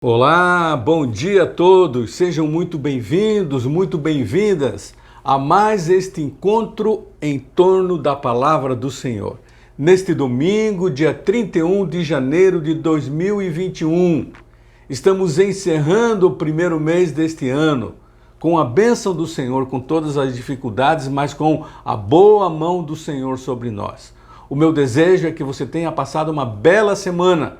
Olá, bom dia a todos, sejam muito bem-vindos, muito bem-vindas a mais este encontro em torno da Palavra do Senhor. Neste domingo, dia 31 de janeiro de 2021, estamos encerrando o primeiro mês deste ano, com a bênção do Senhor, com todas as dificuldades, mas com a boa mão do Senhor sobre nós. O meu desejo é que você tenha passado uma bela semana.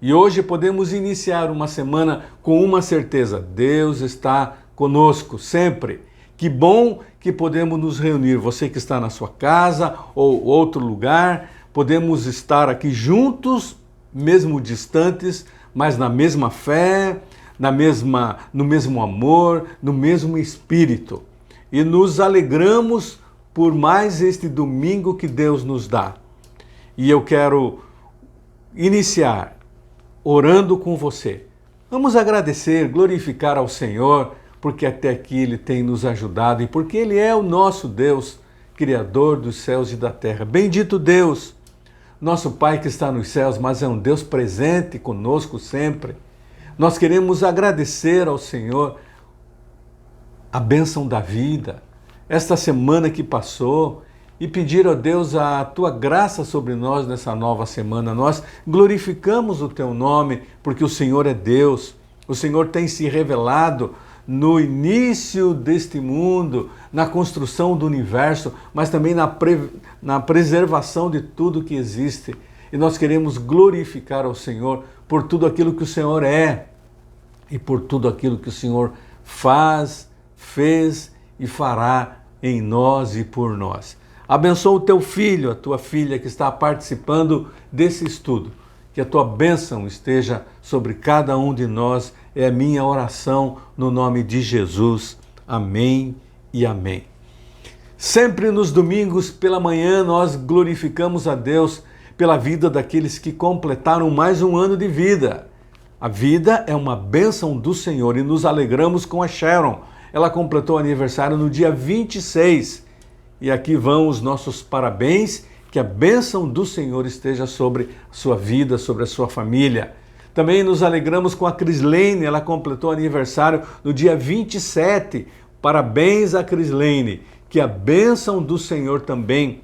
E hoje podemos iniciar uma semana com uma certeza: Deus está conosco sempre. Que bom que podemos nos reunir, você que está na sua casa ou outro lugar, podemos estar aqui juntos, mesmo distantes, mas na mesma fé, no mesmo amor, no mesmo espírito. E nos alegramos por mais este domingo que Deus nos dá. E eu quero iniciar orando com você. Vamos agradecer, glorificar ao Senhor, porque até aqui Ele tem nos ajudado e porque Ele é o nosso Deus, Criador dos céus e da terra. Bendito Deus, nosso Pai que está nos céus, mas é um Deus presente conosco sempre. Nós queremos agradecer ao Senhor a bênção da vida, esta semana que passou, e pedir a Deus a Tua graça sobre nós nessa nova semana. Nós glorificamos o Teu nome porque o Senhor é Deus. O Senhor tem se revelado no início deste mundo, na construção do universo, mas também na preservação de tudo que existe. E nós queremos glorificar ao Senhor por tudo aquilo que o Senhor é e por tudo aquilo que o Senhor faz, fez e fará em nós e por nós. Abençoa o teu filho, a tua filha que está participando desse estudo. Que a tua bênção esteja sobre cada um de nós. É a minha oração no nome de Jesus. Amém e amém. Sempre nos domingos pela manhã nós glorificamos a Deus pela vida daqueles que completaram mais um ano de vida. A vida é uma bênção do Senhor e nos alegramos com a Sharon. Ela completou aniversário no dia 26. E aqui vão os nossos parabéns, que a bênção do Senhor esteja sobre a sua vida, sobre a sua família. Também nos alegramos com a Crislene, ela completou aniversário no dia 27. Parabéns a Crislene, que a bênção do Senhor também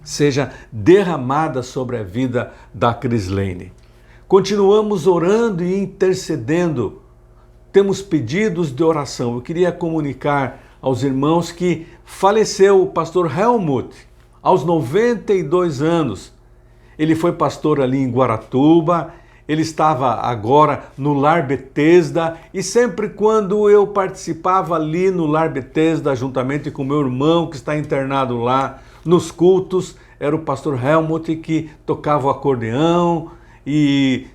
seja derramada sobre a vida da Crislene. Continuamos orando e intercedendo. Temos pedidos de oração. Eu queria comunicar aos irmãos que faleceu o pastor Helmut aos 92 anos. Ele foi pastor ali em Guaratuba, ele estava agora no Lar Betesda e sempre quando eu participava ali no Lar Betesda, juntamente com meu irmão que está internado lá, nos cultos, era o pastor Helmut que tocava o acordeão e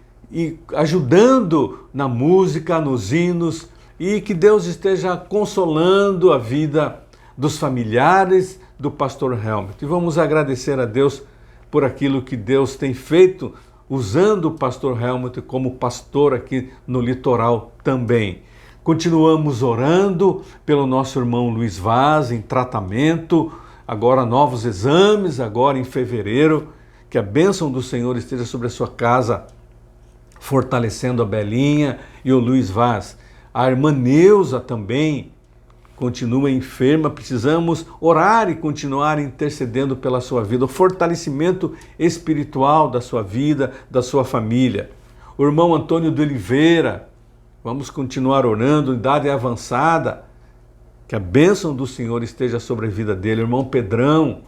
ajudando na música, nos hinos. E que Deus esteja consolando a vida dos familiares do pastor Helmut. E vamos agradecer a Deus por aquilo que Deus tem feito, usando o pastor Helmut como pastor aqui no litoral também. Continuamos orando pelo nosso irmão Luiz Vaz, em tratamento, agora novos exames, agora em fevereiro. Que a bênção do Senhor esteja sobre a sua casa, fortalecendo a Belinha e o Luiz Vaz. A irmã Neuza também continua enferma, precisamos orar e continuar intercedendo pela sua vida, o fortalecimento espiritual da sua vida, da sua família. O irmão Antônio de Oliveira, vamos continuar orando, idade avançada, que a bênção do Senhor esteja sobre a vida dele. O irmão Pedrão,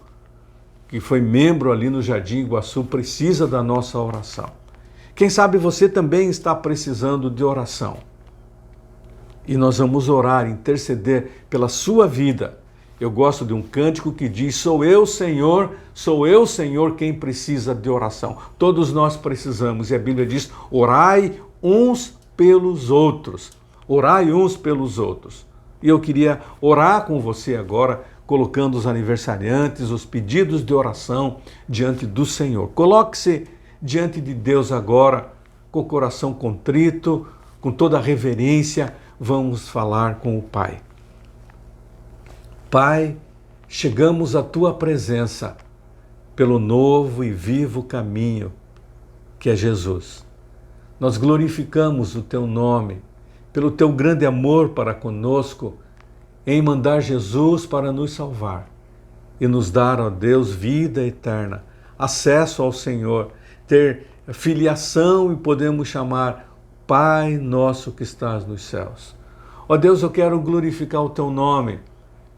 que foi membro ali no Jardim Iguaçu, precisa da nossa oração. Quem sabe você também está precisando de oração. E nós vamos orar, interceder pela sua vida. Eu gosto de um cântico que diz: sou eu, Senhor, quem precisa de oração. Todos nós precisamos. E a Bíblia diz: orai uns pelos outros. Orai uns pelos outros. E eu queria orar com você agora, colocando os aniversariantes, os pedidos de oração diante do Senhor. Coloque-se diante de Deus agora, com o coração contrito, com toda a reverência. Vamos falar com o Pai. Pai, chegamos à Tua presença pelo novo e vivo caminho que é Jesus. Nós glorificamos o Teu nome, pelo Teu grande amor para conosco, em mandar Jesus para nos salvar e nos dar, ó Deus, vida eterna, acesso ao Senhor, ter filiação e podemos chamar Pai nosso que estás nos céus. Ó Deus, eu quero glorificar o Teu nome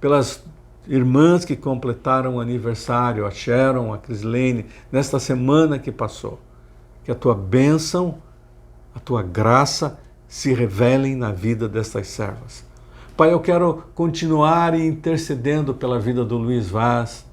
pelas irmãs que completaram o aniversário, a Sharon, a Crislene, nesta semana que passou. Que a Tua bênção, a Tua graça se revelem na vida destas servas. Pai, eu quero continuar intercedendo pela vida do Luiz Vaz,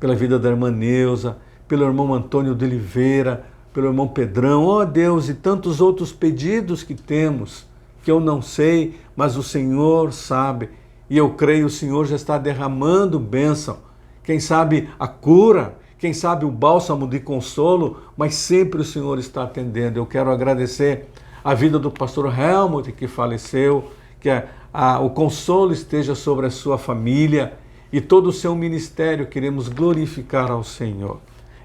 pela vida da irmã Neuza, pelo irmão Antônio de Oliveira, pelo irmão Pedrão, ó Deus, e tantos outros pedidos que temos, que eu não sei, mas o Senhor sabe, e eu creio o Senhor já está derramando bênção, quem sabe a cura, quem sabe o bálsamo de consolo, mas sempre o Senhor está atendendo. Eu quero agradecer a vida do pastor Helmut, que faleceu, que o consolo esteja sobre a sua família e todo o seu ministério. Queremos glorificar ao Senhor.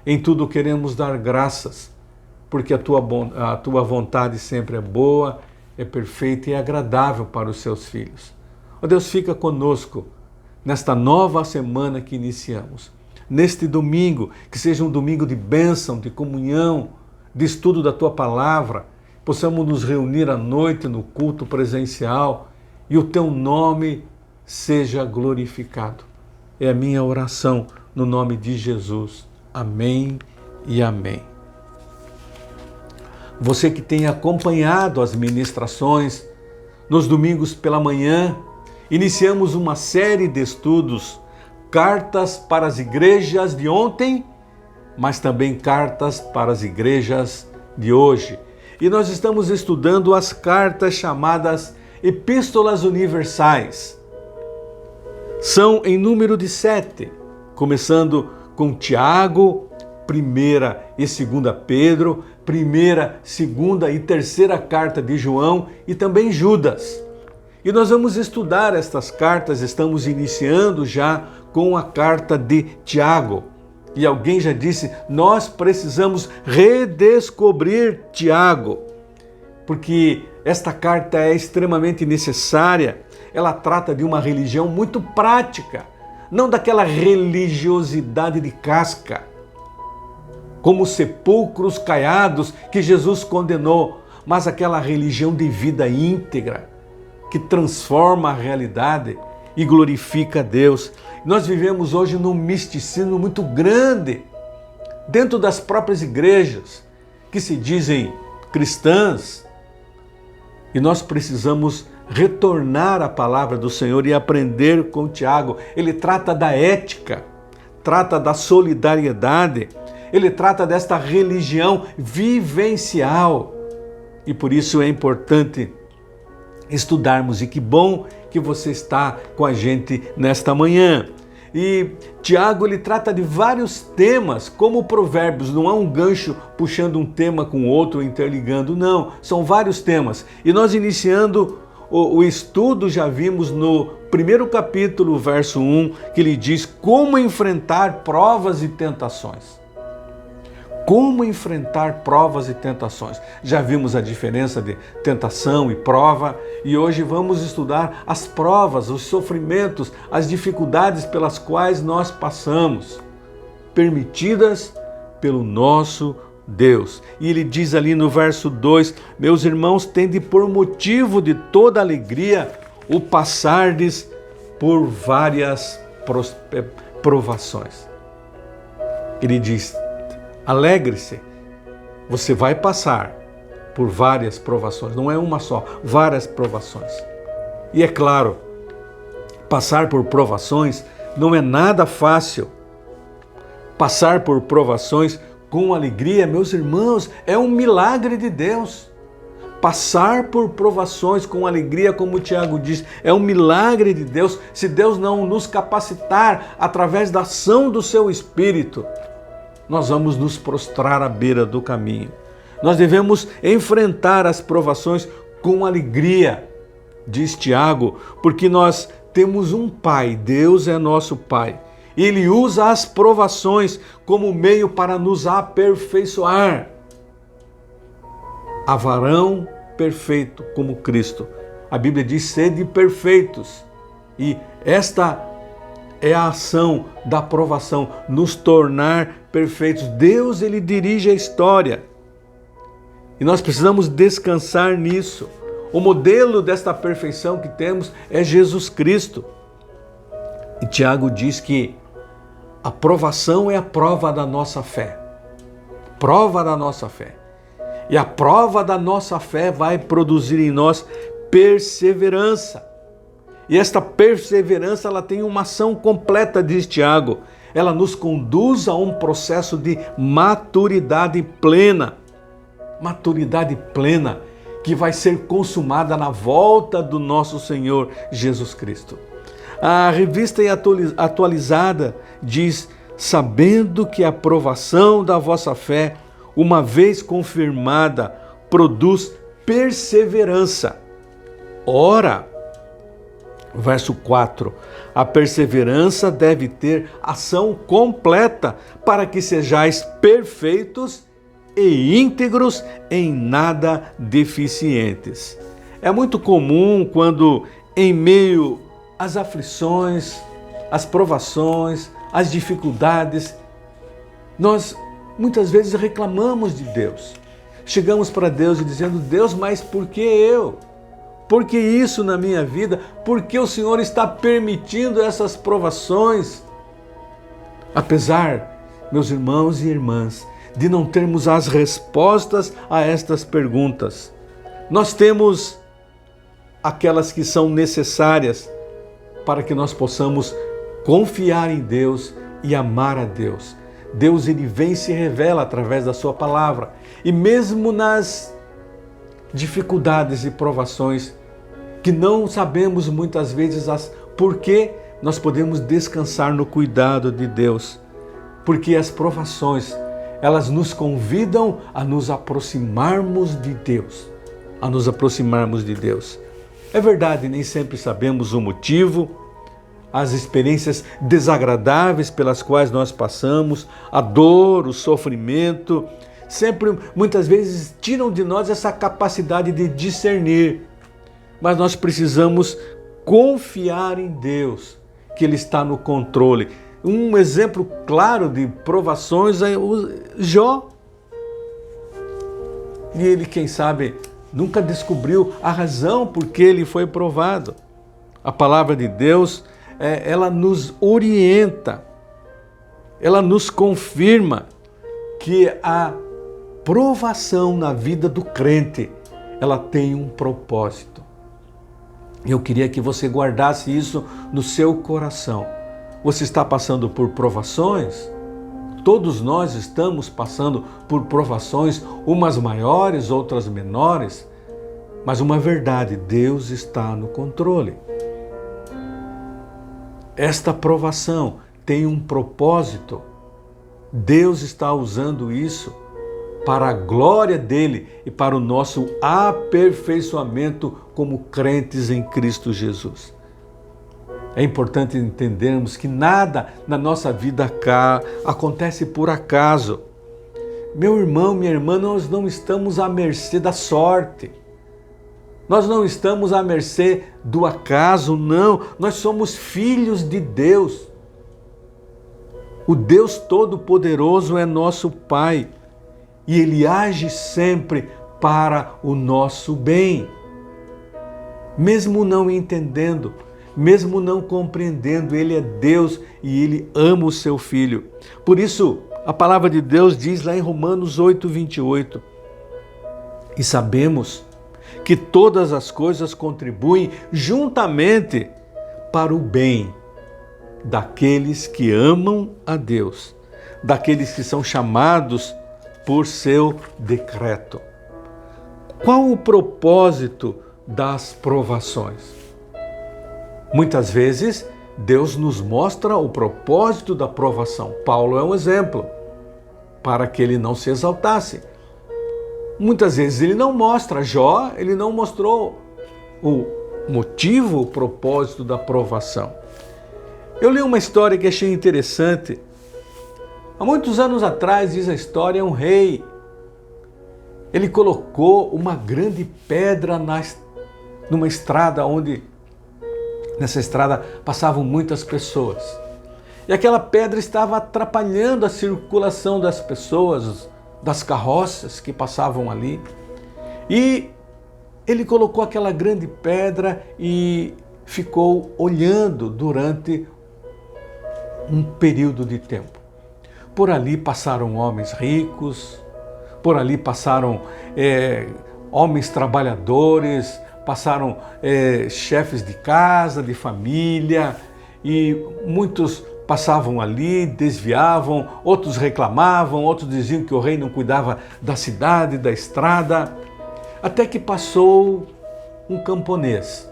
Em tudo queremos dar graças, porque a tua vontade sempre é boa, é perfeita e é agradável para os seus filhos. Ó Deus, fica conosco nesta nova semana que iniciamos. Neste domingo, que seja um domingo de bênção, de comunhão, de estudo da tua palavra, possamos nos reunir à noite no culto presencial e o teu nome seja glorificado. É a minha oração no nome de Jesus. Amém e amém. Você que tem acompanhado as ministrações nos domingos pela manhã, iniciamos uma série de estudos, cartas para as igrejas de ontem, mas também cartas para as igrejas de hoje. E nós estamos estudando as cartas chamadas Epístolas Universais. São em número de 7, começando com Tiago, 1ª e 2ª Pedro, 1ª, 2ª e 3ª carta de João e também Judas. E nós vamos estudar estas cartas, estamos iniciando já com a carta de Tiago. E alguém já disse, nós precisamos redescobrir Tiago, porque esta carta é extremamente necessária. Ela trata de uma religião muito prática, não daquela religiosidade de casca, como sepulcros caiados que Jesus condenou, mas aquela religião de vida íntegra, que transforma a realidade e glorifica a Deus. Nós vivemos hoje num misticismo muito grande, dentro das próprias igrejas, que se dizem cristãs, e nós precisamos retornar à palavra do Senhor e aprender com Tiago. Ele trata da ética, trata da solidariedade, ele trata desta religião vivencial, e por isso é importante estudarmos, e que bom que você está com a gente nesta manhã. E Tiago, ele trata de vários temas, como Provérbios, não é um gancho puxando um tema com outro, interligando, não, são vários temas. E nós iniciando o estudo, já vimos no 1º capítulo, verso 1, que ele diz como enfrentar provas e tentações. Como enfrentar provas e tentações. Já vimos a diferença de tentação e prova, e hoje vamos estudar as provas, os sofrimentos, as dificuldades pelas quais nós passamos, permitidas pelo nosso Deus. E ele diz ali no verso 2, meus irmãos, tende por motivo de toda alegria o passardes por várias provações. Ele diz, alegre-se, você vai passar por várias provações, não é uma só, várias provações. E é claro, passar por provações não é nada fácil. Passar por provações com alegria, meus irmãos, é um milagre de Deus. Passar por provações com alegria, como o Tiago diz, é um milagre de Deus. Se Deus não nos capacitar através da ação do seu Espírito, nós vamos nos prostrar à beira do caminho. Nós devemos enfrentar as provações com alegria, diz Tiago, porque nós temos um Pai, Deus é nosso Pai. Ele usa as provações como meio para nos aperfeiçoar. a varão perfeito como Cristo. A Bíblia diz: sede perfeitos. E esta é a ação da aprovação, nos tornar perfeitos. Deus, ele dirige a história. E nós precisamos descansar nisso. O modelo desta perfeição que temos é Jesus Cristo. E Tiago diz que a provação é a prova da nossa fé. Prova da nossa fé. E a prova da nossa fé vai produzir em nós perseverança. E esta perseverança, ela tem uma ação completa, diz Tiago. Ela nos conduz a um processo de maturidade plena. Maturidade plena que vai ser consumada na volta do nosso Senhor Jesus Cristo. A revista atualizada diz: sabendo que a aprovação da vossa fé, uma vez confirmada, produz perseverança. Ora, verso 4, a perseverança deve ter ação completa para que sejais perfeitos e íntegros, em nada deficientes. É muito comum quando, em meio às aflições, às provações, às dificuldades, nós muitas vezes reclamamos de Deus. Chegamos para Deus e dizendo: Deus, mas por que eu? Por que isso na minha vida? Por que o Senhor está permitindo essas provações? Apesar, meus irmãos e irmãs, de não termos as respostas a estas perguntas, nós temos aquelas que são necessárias para que nós possamos confiar em Deus e amar a Deus. Deus, ele vem e se revela através da sua palavra. E mesmo nas dificuldades e provações, que não sabemos muitas vezes por que, nós podemos descansar no cuidado de Deus. Porque as provações, elas nos convidam a nos aproximarmos de Deus. A nos aproximarmos de Deus. É verdade, nem sempre sabemos o motivo, as experiências desagradáveis pelas quais nós passamos, a dor, o sofrimento, sempre, muitas vezes, tiram de nós essa capacidade de discernir. Mas nós precisamos confiar em Deus, que Ele está no controle. Um exemplo claro de provações é o Jó. E ele, quem sabe, nunca descobriu a razão por que ele foi provado. A palavra de Deus, ela nos orienta, ela nos confirma que a provação na vida do crente, ela tem um propósito. Eu queria que você guardasse isso no seu coração. Você está passando por provações? Todos nós estamos passando por provações, umas maiores, outras menores. Mas uma verdade, Deus está no controle. Esta provação tem um propósito. Deus está usando isso para a glória dele e para o nosso aperfeiçoamento como crentes em Cristo Jesus. É importante entendermos que nada na nossa vida acontece por acaso. Meu irmão, minha irmã, nós não estamos à mercê da sorte. Nós não estamos à mercê do acaso, não. Nós somos filhos de Deus. O Deus Todo-Poderoso é nosso Pai. E Ele age sempre para o nosso bem. Mesmo não entendendo, mesmo não compreendendo, Ele é Deus e Ele ama o seu Filho. Por isso, a palavra de Deus diz lá em Romanos 8:28, e sabemos que todas as coisas contribuem juntamente para o bem daqueles que amam a Deus, daqueles que são chamados por seu decreto. Qual o propósito das provações? Muitas vezes, Deus nos mostra o propósito da provação. Paulo é um exemplo, para que ele não se exaltasse. Muitas vezes ele não mostra. Jó, ele não mostrou o motivo, o propósito da provação. Eu li uma história que achei interessante. Há muitos anos atrás, diz a história, um rei Ele colocou uma grande pedra numa estrada onde, nessa estrada, passavam muitas pessoas. E aquela pedra estava atrapalhando a circulação das pessoas, das carroças que passavam ali. E ele colocou aquela grande pedra e ficou olhando durante um período de tempo. Por ali passaram homens ricos, por ali passaram homens trabalhadores, passaram chefes de casa, de família, e muitos passavam ali, desviavam, outros reclamavam, outros diziam que o rei não cuidava da cidade, da estrada, até que passou um camponês,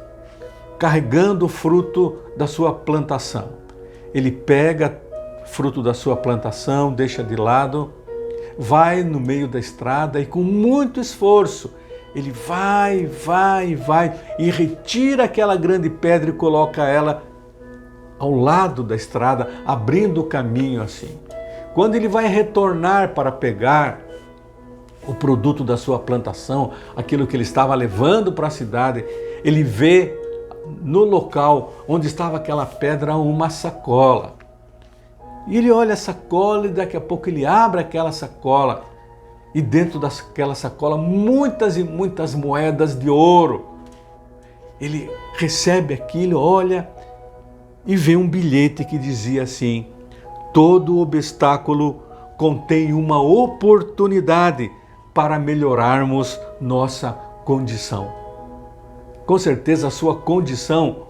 carregando o fruto da sua plantação. Ele pega fruto da sua plantação, deixa de lado, vai no meio da estrada e com muito esforço, ele vai e retira aquela grande pedra e coloca ela ao lado da estrada, abrindo o caminho assim. Quando ele vai retornar para pegar o produto da sua plantação, aquilo que ele estava levando para a cidade, ele vê no local onde estava aquela pedra uma sacola. E ele olha a sacola e daqui a pouco ele abre aquela sacola e dentro daquela sacola muitas e muitas moedas de ouro. Ele recebe aquilo, olha e vê um bilhete que dizia assim: todo obstáculo contém uma oportunidade para melhorarmos nossa condição. Com certeza a sua condição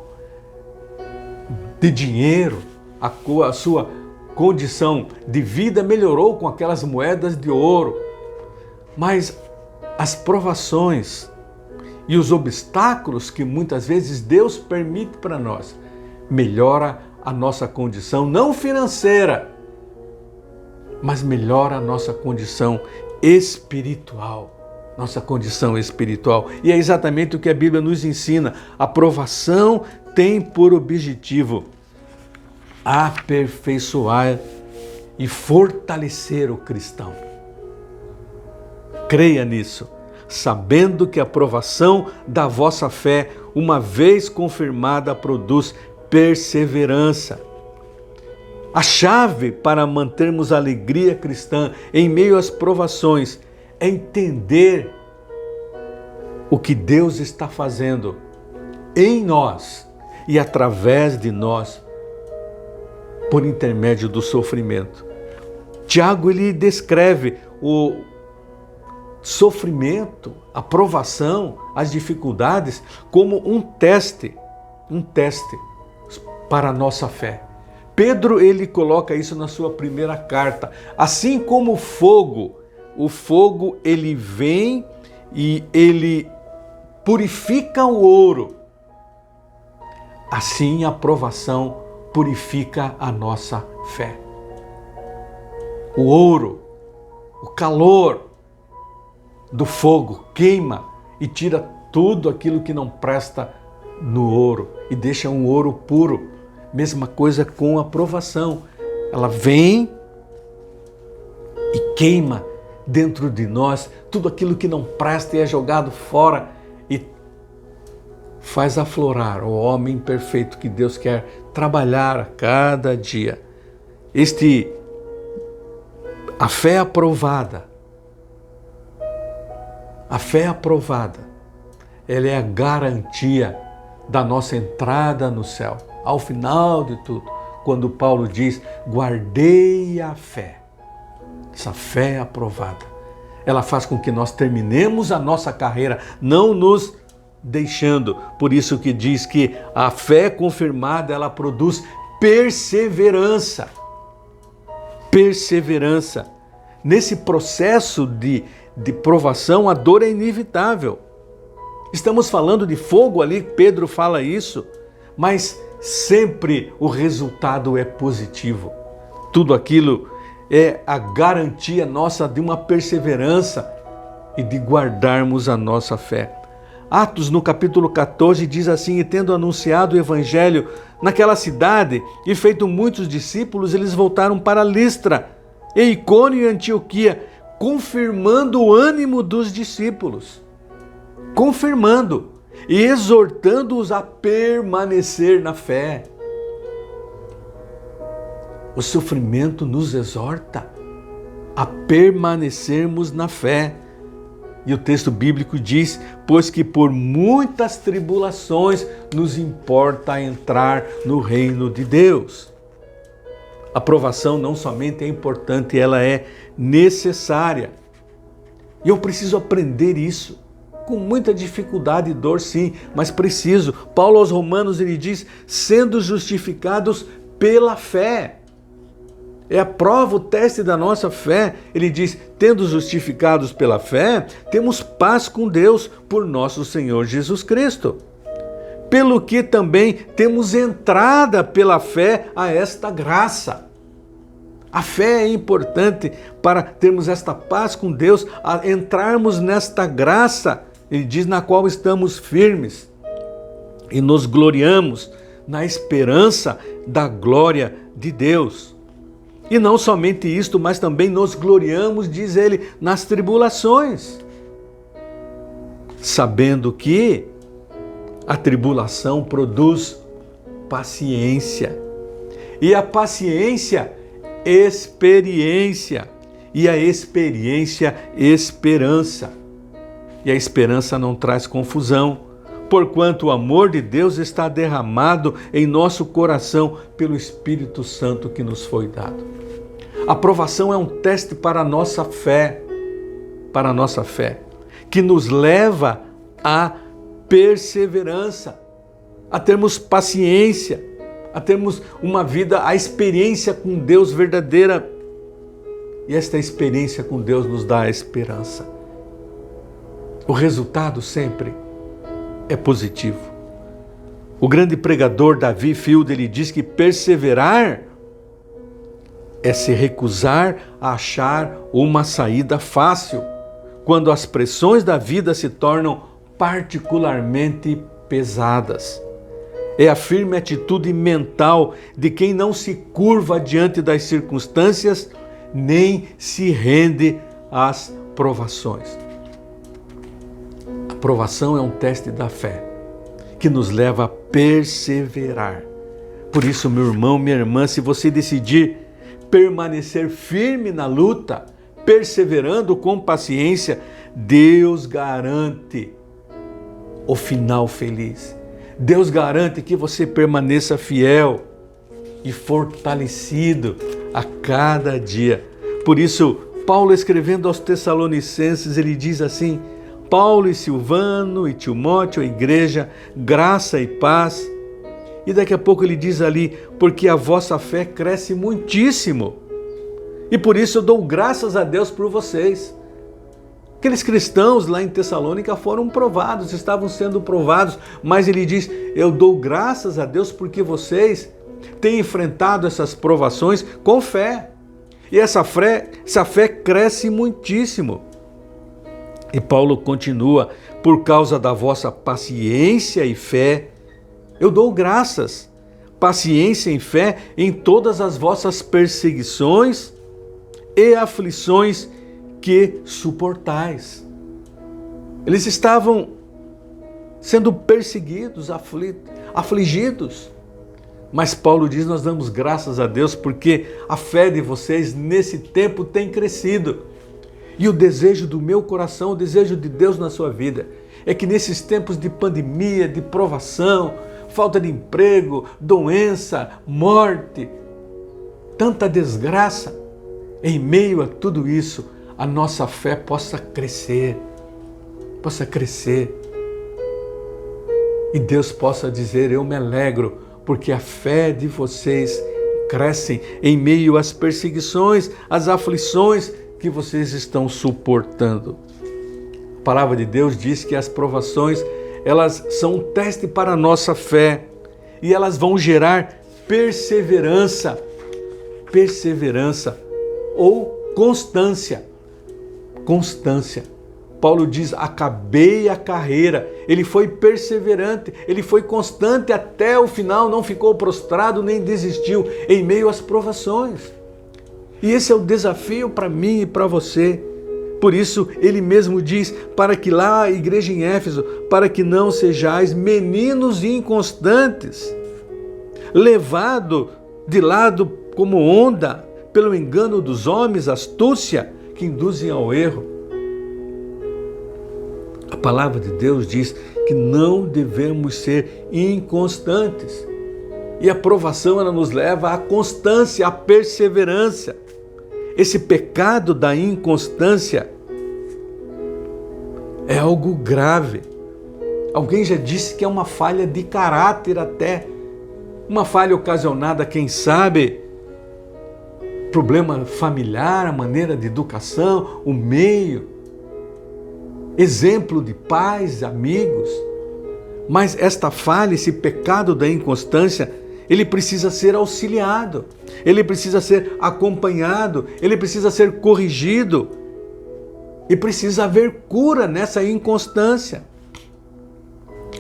de dinheiro, a sua condição de vida melhorou com aquelas moedas de ouro, mas as provações e os obstáculos que muitas vezes Deus permite para nós melhora a nossa condição não financeira, mas melhora a nossa condição espiritual. Nossa condição espiritual. E é exatamente o que a Bíblia nos ensina. A provação tem por objetivo aperfeiçoar e fortalecer o cristão. Creia nisso, sabendo que a provação da vossa fé, uma vez confirmada, produz perseverança. A chave para mantermos a alegria cristã em meio às provações é entender o que Deus está fazendo em nós e através de nós por intermédio do sofrimento. Tiago, ele descreve o sofrimento, a provação, as dificuldades como um teste para a nossa fé. Pedro, ele coloca isso na sua primeira carta. Assim como o fogo ele vem e ele purifica o ouro, assim a provação purifica a nossa fé. O ouro, o calor do fogo queima e tira tudo aquilo que não presta no ouro e deixa um ouro puro. Mesma coisa com a provação. Ela vem e queima dentro de nós tudo aquilo que não presta e é jogado fora e faz aflorar o homem perfeito que Deus quer trabalhar a cada dia. A fé aprovada, ela é a garantia da nossa entrada no céu. Ao final de tudo, quando Paulo diz, guardei a fé, essa fé aprovada, ela faz com que nós terminemos a nossa carreira, não nos deixando. Por isso que diz que a fé confirmada, ela produz perseverança. Perseverança. Nesse processo de provação, a dor é inevitável. Estamos falando de fogo ali, Pedro fala isso, mas sempre o resultado é positivo. Tudo aquilo é a garantia nossa de uma perseverança e de guardarmos a nossa fé. Atos, no capítulo 14, diz assim: e tendo anunciado o evangelho naquela cidade e feito muitos discípulos, eles voltaram para Listra, e Icônio e Antioquia, confirmando o ânimo dos discípulos, confirmando e exortando-os a permanecer na fé. O sofrimento nos exorta a permanecermos na fé. E o texto bíblico diz: pois que por muitas tribulações nos importa entrar no reino de Deus. A provação não somente é importante, ela é necessária. E eu preciso aprender isso. Com muita dificuldade e dor, sim, mas preciso. Paulo aos Romanos, ele diz: sendo justificados pela fé. É a prova, o teste da nossa fé. Ele diz: tendo justificados pela fé, temos paz com Deus por nosso Senhor Jesus Cristo. Pelo que também temos entrada pela fé a esta graça. A fé é importante para termos esta paz com Deus, a entrarmos nesta graça, ele diz, na qual estamos firmes e nos gloriamos na esperança da glória de Deus. E não somente isto, mas também nos gloriamos, diz ele, nas tribulações, sabendo que a tribulação produz paciência, e a paciência, experiência, e a experiência, esperança. E a esperança não traz confusão, porquanto o amor de Deus está derramado em nosso coração pelo Espírito Santo que nos foi dado. A provação é um teste para a nossa fé, que nos leva à perseverança, a termos paciência, a termos uma vida, a experiência com Deus verdadeira. E esta experiência com Deus nos dá a esperança. O resultado sempre é positivo. O grande pregador Davi Field, ele diz que perseverar é se recusar a achar uma saída fácil, quando as pressões da vida se tornam particularmente pesadas. É a firme atitude mental de quem não se curva diante das circunstâncias, nem se rende às provações. A provação é um teste da fé, que nos leva a perseverar. Por isso, meu irmão, minha irmã, se você decidir permanecer firme na luta, perseverando com paciência, Deus garante o final feliz. Deus garante que você permaneça fiel e fortalecido a cada dia. Por isso, Paulo, escrevendo aos Tessalonicenses, ele diz assim: Paulo e Silvano e Timóteo, a igreja, graça e paz. E daqui a pouco ele diz ali: porque a vossa fé cresce muitíssimo. E por isso eu dou graças a Deus por vocês. Aqueles cristãos lá em Tessalônica foram provados, estavam sendo provados, mas ele diz: eu dou graças a Deus porque vocês têm enfrentado essas provações com fé. E essa fé cresce muitíssimo. E Paulo continua: por causa da vossa paciência e fé, eu dou graças, paciência e fé em todas as vossas perseguições e aflições que suportais. Eles estavam sendo perseguidos, afligidos. Mas Paulo diz: nós damos graças a Deus porque a fé de vocês nesse tempo tem crescido. E o desejo do meu coração, o desejo de Deus na sua vida, é que nesses tempos de pandemia, de provação, falta de emprego, doença, morte, tanta desgraça, em meio a tudo isso, a nossa fé possa crescer. E Deus possa dizer: eu me alegro, porque a fé de vocês cresce em meio às perseguições, às aflições que vocês estão suportando. A palavra de Deus diz que as provações, elas são um teste para a nossa fé e elas vão gerar perseverança ou constância. Paulo diz: acabei a carreira. Ele foi perseverante, ele foi constante até o final, não ficou prostrado nem desistiu em meio às provações. E esse é o desafio para mim e para você. Por isso, ele mesmo diz, para que lá, a igreja em Éfeso, para que não sejais meninos inconstantes, levado de lado como onda, pelo engano dos homens, astúcia, que induzem ao erro. A palavra de Deus diz que não devemos ser inconstantes. E a provação, ela nos leva à constância, à perseverança. Esse pecado da inconstância é algo grave. Alguém já disse que é uma falha de caráter até. Uma falha ocasionada, quem sabe, problema familiar, a maneira de educação, o meio, exemplo de pais, amigos. Mas esta falha, esse pecado da inconstância, ele precisa ser auxiliado, ele precisa ser acompanhado, ele precisa ser corrigido e precisa haver cura nessa inconstância,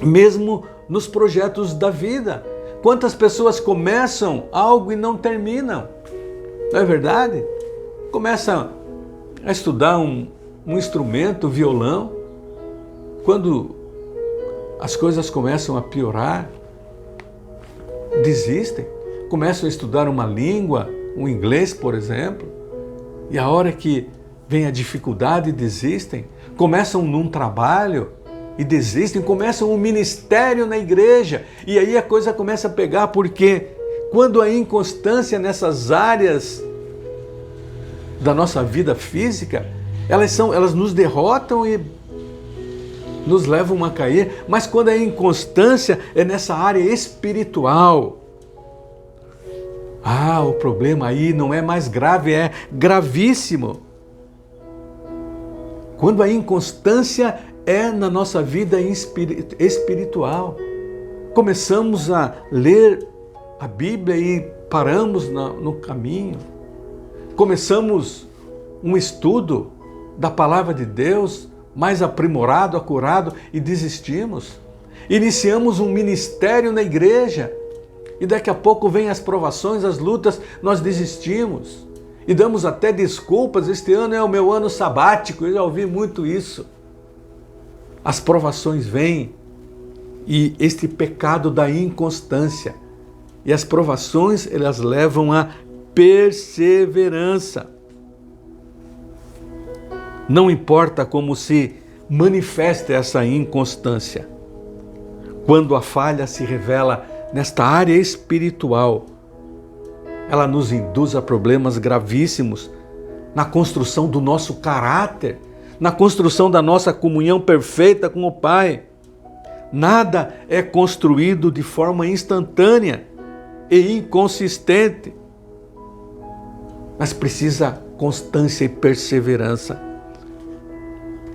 mesmo nos projetos da vida. Quantas pessoas começam algo e não terminam? Não é verdade? Começa a estudar um instrumento, violão, quando as coisas começam a piorar, desistem, começam a estudar uma língua, o inglês, por exemplo, e a hora que vem a dificuldade, desistem, começam num trabalho e desistem, começam um ministério na igreja, e aí a coisa começa a pegar, porque quando a inconstância nessas áreas da nossa vida física, elas nos derrotam e nos levam a cair, mas quando a inconstância é nessa área espiritual, o problema aí não é mais grave, é gravíssimo. Quando a inconstância é na nossa vida espiritual, começamos a ler a Bíblia e paramos no caminho, começamos um estudo da palavra de Deus, mais aprimorado, acurado, e desistimos. Iniciamos um ministério na igreja e daqui a pouco vem as provações, as lutas, nós desistimos e damos até desculpas. Este ano é o meu ano sabático, eu já ouvi muito isso. As provações vêm e este pecado da inconstância, e as provações, elas levam à perseverança. Não importa como se manifesta essa inconstância. Quando a falha se revela nesta área espiritual, ela nos induz a problemas gravíssimos na construção do nosso caráter, na construção da nossa comunhão perfeita com o Pai. Nada é construído de forma instantânea e inconsistente, mas precisa constância e perseverança.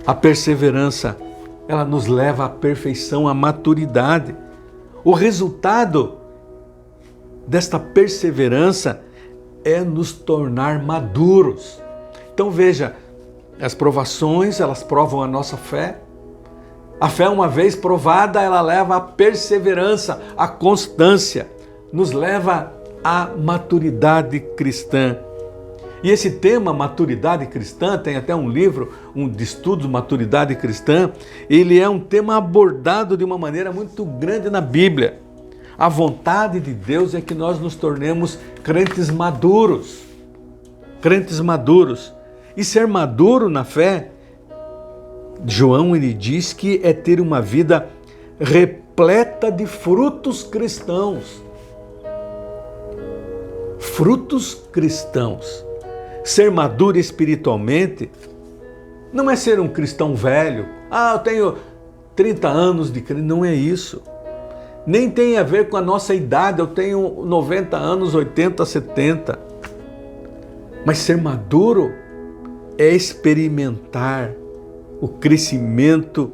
A perseverança, ela nos leva à perfeição, à maturidade. O resultado desta perseverança é nos tornar maduros. Então veja, as provações, elas provam a nossa fé. A fé, uma vez provada, ela leva à perseverança, à constância, nos leva à maturidade cristã. E esse tema, maturidade cristã, tem até um livro, de estudos, maturidade cristã, ele é um tema abordado de uma maneira muito grande na Bíblia. A vontade de Deus é que nós nos tornemos crentes maduros. Crentes maduros. E ser maduro na fé, João, ele diz que é ter uma vida repleta de frutos cristãos. Frutos cristãos. Ser maduro espiritualmente não é ser um cristão velho. Eu tenho 30 anos de crente. Não é isso. Nem tem a ver com a nossa idade. Eu tenho 90 anos, 80, 70. Mas ser maduro é experimentar o crescimento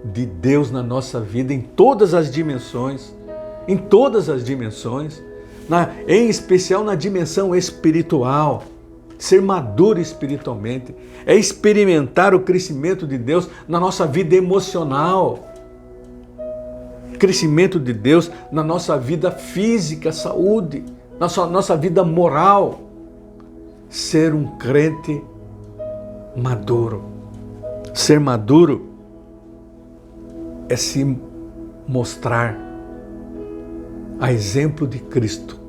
de Deus na nossa vida em todas as dimensões. Em todas as dimensões. Em especial na dimensão espiritual. Ser maduro espiritualmente é experimentar o crescimento de Deus na nossa vida emocional, crescimento de Deus na nossa vida física, saúde, na nossa vida moral. Ser um crente maduro. Ser maduro é se mostrar a exemplo de Cristo,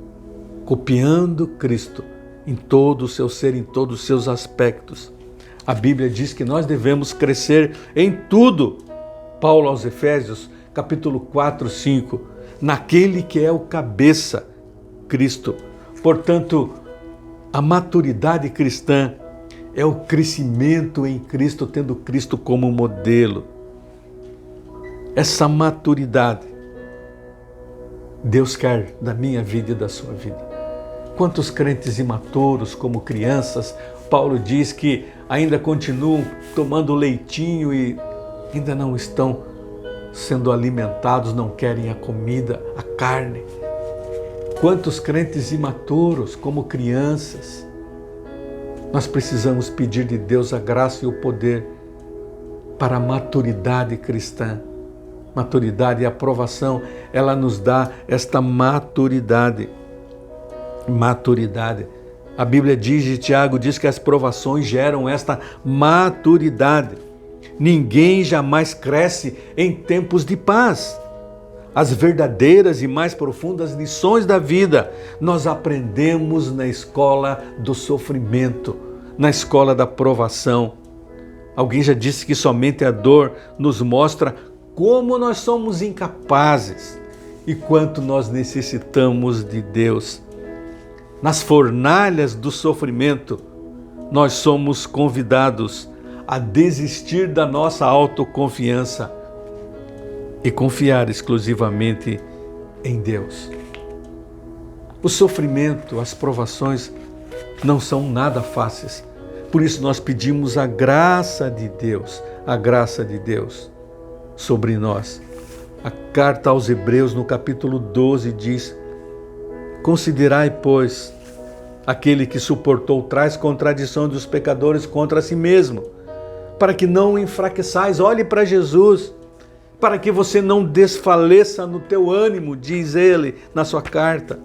copiando Cristo em todo o seu ser, em todos os seus aspectos. A Bíblia diz que nós devemos crescer em tudo. Paulo aos Efésios, capítulo 4, 5, naquele que é o cabeça, Cristo. Portanto, a maturidade cristã é o crescimento em Cristo, tendo Cristo como modelo. Essa maturidade Deus quer da minha vida e da sua vida. Quantos crentes imaturos, como crianças, Paulo diz que ainda continuam tomando leitinho e ainda não estão sendo alimentados, não querem a comida, a carne. Quantos crentes imaturos, como crianças. Nós precisamos pedir de Deus a graça e o poder para a maturidade cristã. Maturidade e aprovação, ela nos dá esta maturidade. Maturidade. A Bíblia diz, e Tiago diz que as provações geram esta maturidade. Ninguém jamais cresce em tempos de paz. As verdadeiras e mais profundas lições da vida nós aprendemos na escola do sofrimento, na escola da provação. Alguém já disse que somente a dor nos mostra como nós somos incapazes e quanto nós necessitamos de Deus. Nas fornalhas do sofrimento, nós somos convidados a desistir da nossa autoconfiança e confiar exclusivamente em Deus. O sofrimento, as provações não são nada fáceis. Por isso nós pedimos a graça de Deus sobre nós. A carta aos Hebreus, no capítulo 12, diz: considerai, pois, aquele que suportou tais contradições dos pecadores contra si mesmo, para que não enfraqueçais. Olhe para Jesus, para que você não desfaleça no teu ânimo, diz ele na sua carta.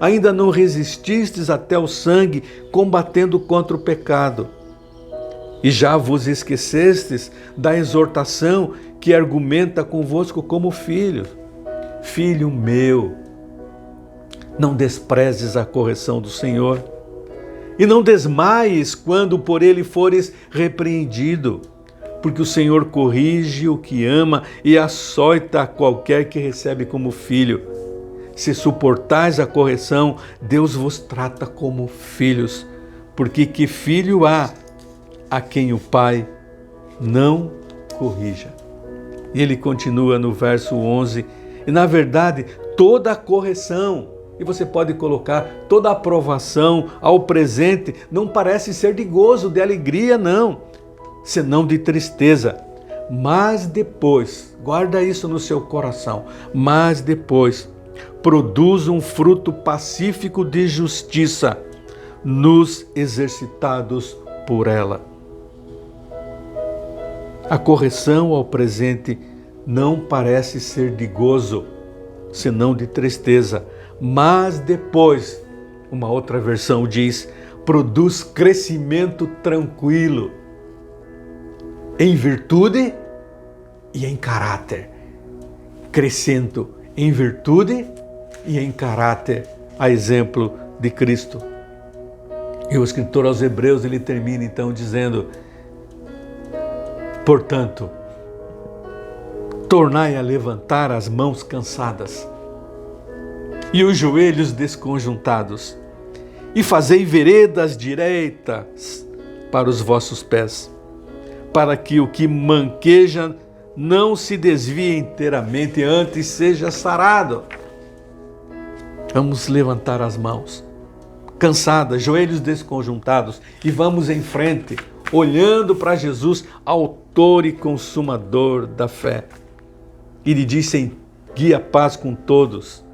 Ainda não resististes até o sangue, combatendo contra o pecado. E já vos esquecestes da exortação que argumenta convosco como filhos. Filho meu, não desprezes a correção do Senhor, e não desmaies quando por ele fores repreendido, porque o Senhor corrige o que ama e açoita a qualquer que recebe como filho. Se suportais a correção, Deus vos trata como filhos, porque que filho há a quem o Pai não corrija? E ele continua no verso 11, e na verdade toda a correção, e você pode colocar toda a aprovação ao presente, não parece ser de gozo, de alegria, não, senão de tristeza. Mas depois, guarda isso no seu coração, mas depois produz um fruto pacífico de justiça nos exercitados por ela. A correção ao presente não parece ser de gozo, senão de tristeza, mas depois, uma outra versão diz, produz crescimento tranquilo, em virtude e em caráter, crescendo em virtude e em caráter, a exemplo de Cristo. E o escritor aos Hebreus, ele termina então dizendo: portanto, tornai a levantar as mãos cansadas e os joelhos desconjuntados, e fazei veredas direitas para os vossos pés, para que o que manqueja não se desvie inteiramente, antes seja sarado. Vamos levantar as mãos cansadas, joelhos desconjuntados, e vamos em frente, olhando para Jesus, autor e consumador da fé. Ele disse: guia a paz com todos,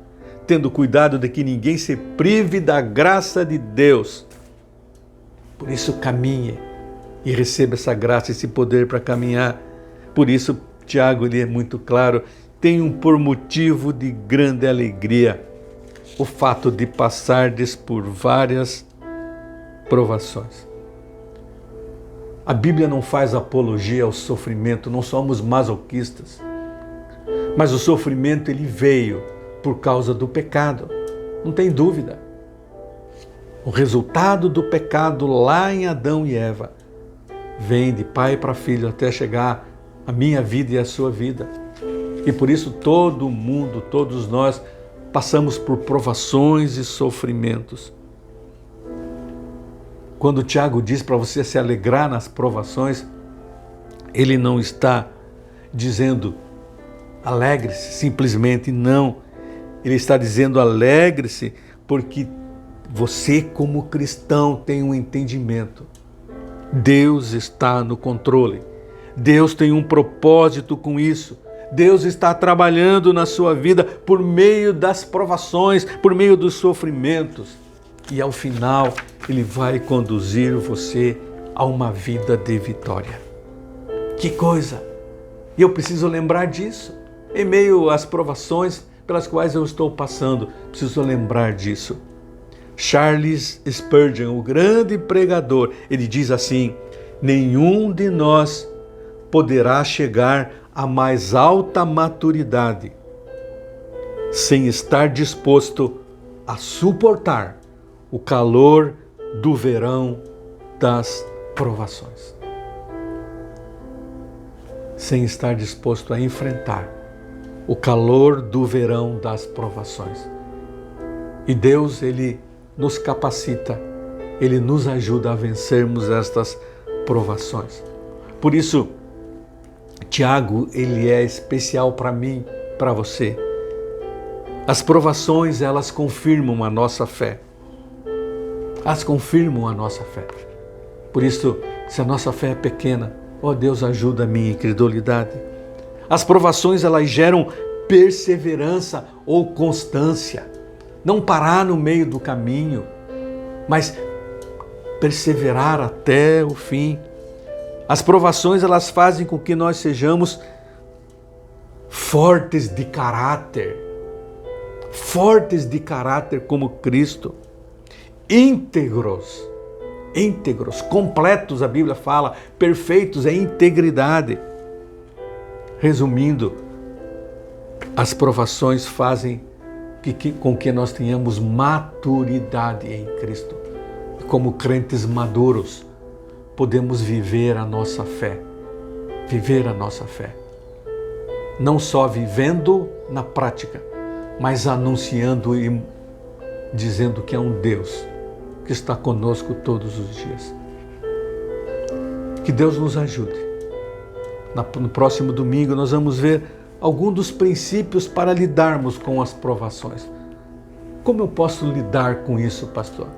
tendo cuidado de que ninguém se prive da graça de Deus. Por isso caminhe e receba essa graça, esse poder para caminhar. Por isso Tiago, ele é muito claro: tenham por motivo de grande alegria o fato de passardes por várias provações. A Bíblia não faz apologia ao sofrimento, não somos masoquistas. Mas o sofrimento ele veio por causa do pecado, não tem dúvida. O resultado do pecado lá em Adão e Eva vem de pai para filho até chegar a minha vida e a sua vida. E por isso todo mundo, todos nós, passamos por provações e sofrimentos. Quando Tiago diz para você se alegrar nas provações, ele não está dizendo alegre-se simplesmente, não. Ele está dizendo alegre-se porque você como cristão tem um entendimento. Deus está no controle. Deus tem um propósito com isso. Deus está trabalhando na sua vida por meio das provações, por meio dos sofrimentos. E ao final, Ele vai conduzir você a uma vida de vitória. Que coisa! E eu preciso lembrar disso. Em meio às provações pelas quais eu estou passando, preciso lembrar disso. Charles Spurgeon, o grande pregador, ele diz assim: nenhum de nós poderá chegar à mais alta maturidade sem estar disposto a suportar o calor do verão das provações. Sem estar disposto a enfrentar o calor do verão das provações. E Deus, Ele nos capacita, Ele nos ajuda a vencermos estas provações. Por isso, Tiago, ele é especial para mim, para você. As provações, elas confirmam a nossa fé. Elas confirmam a nossa fé. Por isso, se a nossa fé é pequena, ó Deus, ajuda a minha incredulidade. As provações, elas geram perseverança ou constância. Não parar no meio do caminho, mas perseverar até o fim. As provações, elas fazem com que nós sejamos fortes de caráter como Cristo, íntegros, completos, a Bíblia fala, perfeitos em integridade. Resumindo, as provações fazem com que nós tenhamos maturidade em Cristo. Como crentes maduros, podemos viver a nossa fé. Não só vivendo na prática, mas anunciando e dizendo que é um Deus que está conosco todos os dias. Que Deus nos ajude. No próximo domingo nós vamos ver alguns dos princípios para lidarmos com as provações. Como eu posso lidar com isso, pastor?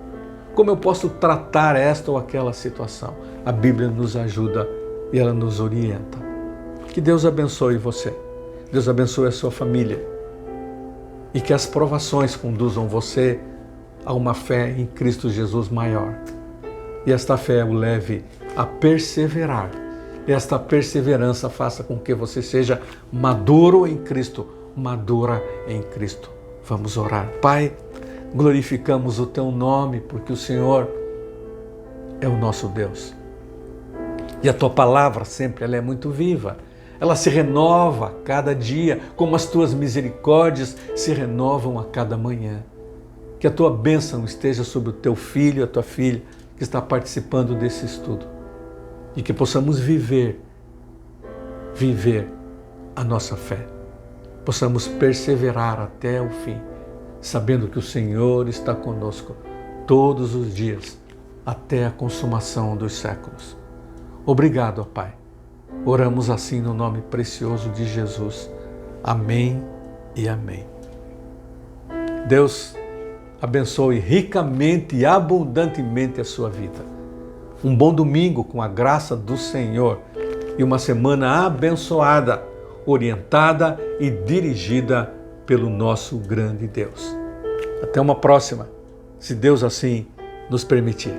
Como eu posso tratar esta ou aquela situação? A Bíblia nos ajuda e ela nos orienta. Que Deus abençoe você. Deus abençoe a sua família. E que as provações conduzam você a uma fé em Cristo Jesus maior. E esta fé o leve a perseverar. E esta perseverança faça com que você seja maduro em Cristo, madura em Cristo. Vamos orar. Pai, glorificamos o Teu nome, porque o Senhor é o nosso Deus. E a Tua palavra sempre ela é muito viva. Ela se renova a cada dia, como as Tuas misericórdias se renovam a cada manhã. Que a Tua bênção esteja sobre o Teu filho e a Tua filha que está participando desse estudo. E que possamos viver a nossa fé. Possamos perseverar até o fim, sabendo que o Senhor está conosco todos os dias, até a consumação dos séculos. Obrigado, ó Pai. Oramos assim no nome precioso de Jesus. Amém e amém. Deus abençoe ricamente e abundantemente a sua vida. Um bom domingo com a graça do Senhor e uma semana abençoada, orientada e dirigida pelo nosso grande Deus. Até uma próxima, se Deus assim nos permitir.